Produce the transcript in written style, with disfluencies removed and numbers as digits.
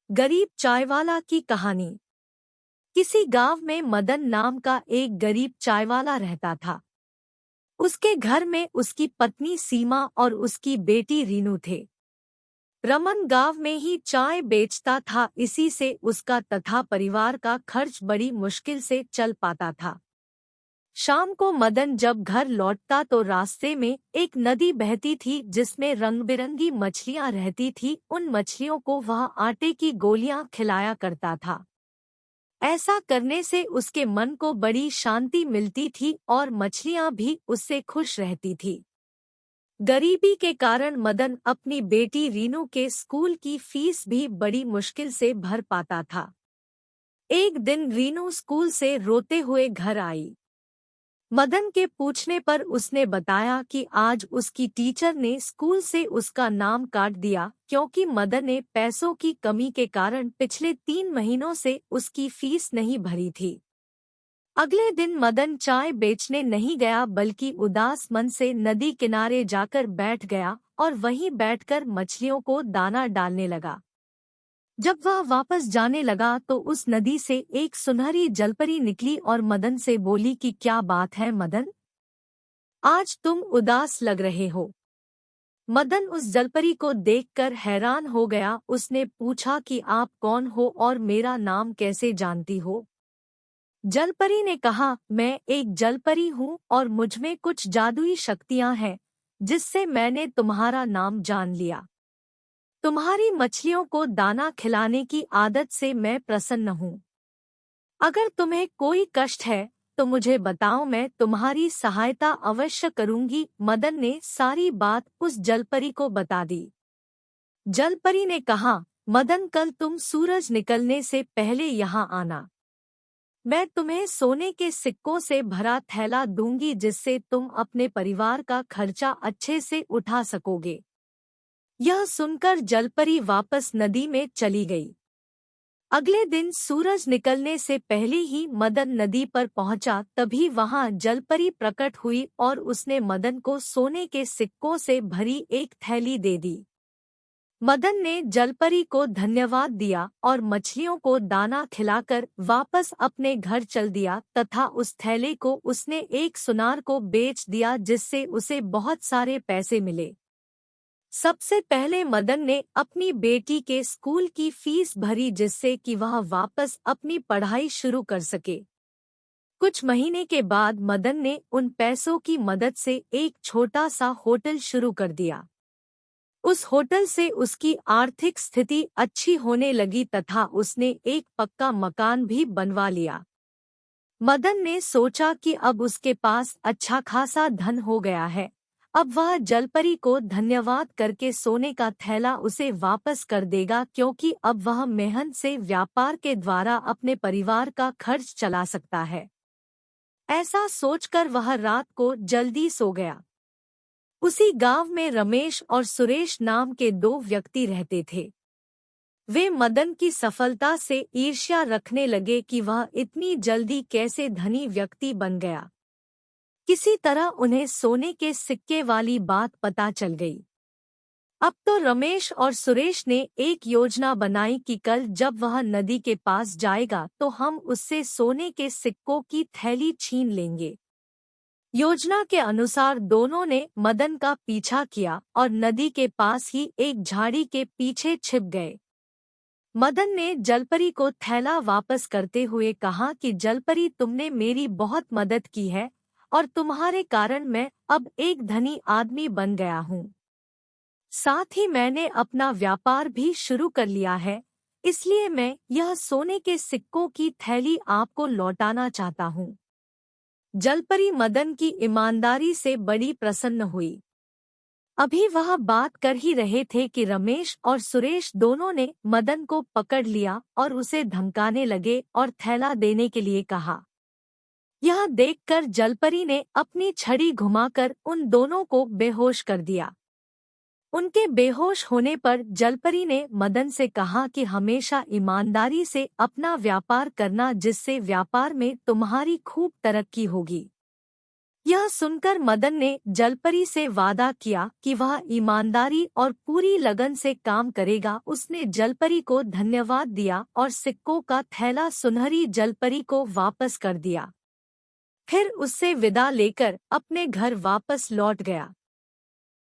गरीब चायवाला की कहानी। किसी गांव में मदन नाम का एक गरीब चायवाला रहता था। उसके घर में उसकी पत्नी सीमा और उसकी बेटी रीनू थे। रमन गांव में ही चाय बेचता था, इसी से उसका तथा परिवार का खर्च बड़ी मुश्किल से चल पाता था। शाम को मदन जब घर लौटता तो रास्ते में एक नदी बहती थी जिसमें रंग बिरंगी मछलियां रहती थी। उन मछलियों को वह आटे की गोलियां खिलाया करता था। ऐसा करने से उसके मन को बड़ी शांति मिलती थी और मछलियां भी उससे खुश रहती थी। गरीबी के कारण मदन अपनी बेटी रीनू के स्कूल की फीस भी बड़ी मुश्किल से भर पाता था। एक दिन रीनू स्कूल से रोते हुए घर आई। मदन के पूछने पर उसने बताया कि आज उसकी टीचर ने स्कूल से उसका नाम काट दिया क्योंकि मदन ने पैसों की कमी के कारण पिछले 3 महीनों से उसकी फीस नहीं भरी थी। अगले दिन मदन चाय बेचने नहीं गया बल्कि उदास मन से नदी किनारे जाकर बैठ गया और वहीं बैठकर मछलियों को दाना डालने लगा। जब वह वापस जाने लगा तो उस नदी से एक सुनहरी जलपरी निकली और मदन से बोली कि क्या बात है मदन, आज तुम उदास लग रहे हो। मदन उस जलपरी को देखकर हैरान हो गया। उसने पूछा कि आप कौन हो और मेरा नाम कैसे जानती हो। जलपरी ने कहा, मैं एक जलपरी हूँ और मुझमें कुछ जादुई शक्तियाँ हैं जिससे मैंने तुम्हारा नाम जान लिया। तुम्हारी मछलियों को दाना खिलाने की आदत से मैं प्रसन्न हूँ। अगर तुम्हें कोई कष्ट है तो मुझे बताओ, मैं तुम्हारी सहायता अवश्य करूंगी। मदन ने सारी बात उस जलपरी को बता दी। जलपरी ने कहा, मदन कल तुम सूरज निकलने से पहले यहाँ आना। मैं तुम्हें सोने के सिक्कों से भरा थैला दूंगी जिससे तुम अपने परिवार का खर्चा अच्छे से उठा सकोगे। यह सुनकर जलपरी वापस नदी में चली गई। अगले दिन सूरज निकलने से पहले ही मदन नदी पर पहुंचा, तभी वहां जलपरी प्रकट हुई और उसने मदन को सोने के सिक्कों से भरी एक थैली दे दी। मदन ने जलपरी को धन्यवाद दिया और मछलियों को दाना खिलाकर वापस अपने घर चल दिया तथा उस थैले को उसने एक सुनार को बेच दिया जिससे उसे बहुत सारे पैसे मिले। सबसे पहले मदन ने अपनी बेटी के स्कूल की फीस भरी जिससे कि वह वापस अपनी पढ़ाई शुरू कर सके। कुछ महीने के बाद मदन ने उन पैसों की मदद से एक छोटा सा होटल शुरू कर दिया। उस होटल से उसकी आर्थिक स्थिति अच्छी होने लगी तथा उसने एक पक्का मकान भी बनवा लिया। मदन ने सोचा कि अब उसके पास अच्छा खासा धन हो गया है। अब वह जलपरी को धन्यवाद करके सोने का थैला उसे वापस कर देगा क्योंकि अब वह मेहनत से व्यापार के द्वारा अपने परिवार का खर्च चला सकता है। ऐसा सोचकर वह रात को जल्दी सो गया। उसी गांव में रमेश और सुरेश नाम के 2 व्यक्ति रहते थे। वे मदन की सफलता से ईर्ष्या रखने लगे कि वह इतनी जल्दी कैसे धनी व्यक्ति बन गया। किसी तरह उन्हें सोने के सिक्के वाली बात पता चल गई। अब तो रमेश और सुरेश ने एक योजना बनाई कि कल जब वह नदी के पास जाएगा तो हम उससे सोने के सिक्कों की थैली छीन लेंगे। योजना के अनुसार दोनों ने मदन का पीछा किया और नदी के पास ही एक झाड़ी के पीछे छिप गए। मदन ने जलपरी को थैला वापस करते हुए कहा कि जलपरी, तुमने मेरी बहुत मदद की है और तुम्हारे कारण मैं अब एक धनी आदमी बन गया हूँ। साथ ही मैंने अपना व्यापार भी शुरू कर लिया है, इसलिए मैं यह सोने के सिक्कों की थैली आपको लौटाना चाहता हूँ। जलपरी मदन की ईमानदारी से बड़ी प्रसन्न हुई। अभी वह बात कर ही रहे थे कि रमेश और सुरेश दोनों ने मदन को पकड़ लिया और उसे धमकाने लगे और थैला देने के लिए कहा। यह देखकर जलपरी ने अपनी छड़ी घुमाकर उन दोनों को बेहोश कर दिया। उनके बेहोश होने पर जलपरी ने मदन से कहा कि हमेशा ईमानदारी से अपना व्यापार करना जिससे व्यापार में तुम्हारी खूब तरक्की होगी। यह सुनकर मदन ने जलपरी से वादा किया कि वह ईमानदारी और पूरी लगन से काम करेगा। उसने जलपरी को धन्यवाद दिया और सिक्कों का थैला सुनहरी जलपरी को वापस कर दिया। फिर उससे विदा लेकर अपने घर वापस लौट गया।